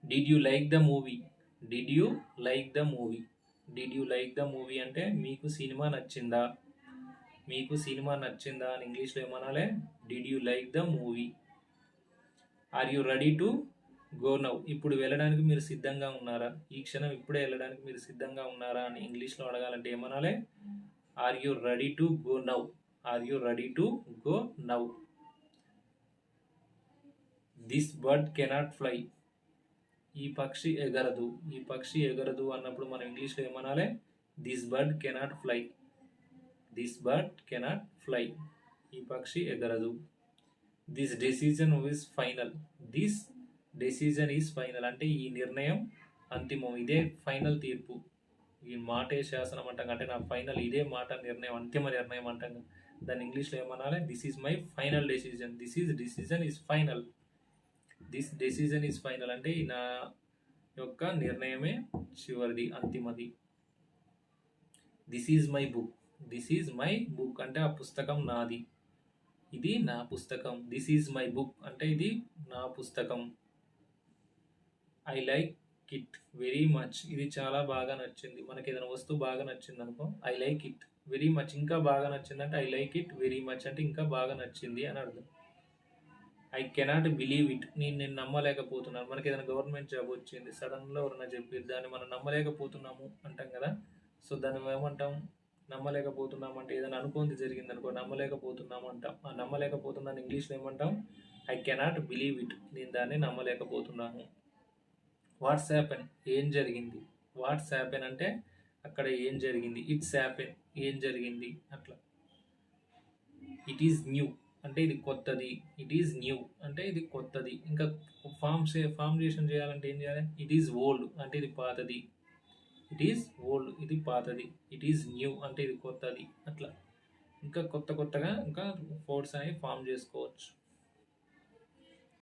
Did you like the movie? Did you like the movie? Did you like the movie అంటే మీకు cinema నచ్చిందా? మీకు cinema నచ్చిందా అని ఇంగ్లీష్లో ఏమనాలి? Did you like the movie? Are you ready to go now? ఇప్పుడు వెళ్ళడానికి మీరు సిద్ధంగా ఉన్నారా? ఈ క్షణం ఇప్పుడే వెళ్ళడానికి మీరు సిద్ధంగా ఉన్నారా అని ఇంగ్లీష్లో అడగాలంటే ఏమనాలి? Are you ready to go now? Are you ready to go now? This bird cannot fly. ఈ పక్షి ఎగరదు. ఈ పక్షి ఎగరదు అన్నప్పుడు మనం ఇంగ్లీష్లో ఏమనాలి? This bird cannot fly. This bird cannot fly. ఈ పక్షి ఎగరదు. This decision is final. This decision is final అంటే ఈ నిర్ణయం అంతిమం, ఇదే ఫైనల్ తీర్పు. ఈ మాటే శాసనం అంటాం అంటే నా ఫైనల్, ఇదే మాట నిర్ణయం, అంతిమ నిర్ణయం అంటాం. దాన్ని ఇంగ్లీష్లో ఏమనాలి? This is my final decision. This is decision is final. This decision is final అంటే నా యొక్క నిర్ణయమే చివరిది, అంతిమది. This is my book. This is my book అంటే ఆ పుస్తకం నాది, ఇది నా పుస్తకం. దిస్ ఈజ్ మై బుక్ అంటే ఇది నా పుస్తకం. I like it very much. ఇది చాలా బాగా నచ్చింది. మనకి ఏదైనా వస్తువు బాగా నచ్చింది అనుకో, I like it very much. ఇంకా బాగా నచ్చింది అంటే I like it very much అంటే ఇంకా బాగా నచ్చింది అని అర్థం. I cannot believe it. నేను నమ్మలేకపోతున్నాను. మనకి ఏదైనా గవర్నమెంట్ జాబ్ వచ్చింది, సడన్గా ఎవరైనా చెప్పి దాన్ని మనం నమ్మలేకపోతున్నాము అంటాం కదా. సో దాన్ని ఏమంటాం? నమ్మలేకపోతున్నాం అంటే ఏదైనా అనుకోంది జరిగింది అనుకో, నమ్మలేకపోతున్నాము అంటాం. ఆ నమ్మలేకపోతున్నాను ఇంగ్లీష్లో ఏమంటాం? I cannot believe it. నేను దాన్ని నమ్మలేకపోతున్నాను. Watts happen? ఏం జరిగింది? వాట్స్ హ్యాపెన్ అంటే అక్కడ ఏం జరిగింది. ఇట్స్ హ్యాపెన్ ఏం జరిగింది అట్లా. ఇట్ ఈజ్ న్యూ అంటే ఇది కొత్తది. ఇట్ ఈజ్ న్యూ అంటే ఇది కొత్తది. ఇంకా ఫార్ములేషన్ చేయాలంటే ఏం చేయాలి? ఇట్ ఈజ్ ఓల్డ్ అంటే ఇది పాతది. ఇట్ ఈజ్ ఓల్డ్ ఇది పాతది. ఇట్ ఈజ్ న్యూ అంటే ఇది కొత్తది. అట్లా ఇంకా కొత్తగా ఇంకా ఫోర్స్ అనేవి ఫామ్ చేసుకోవచ్చు.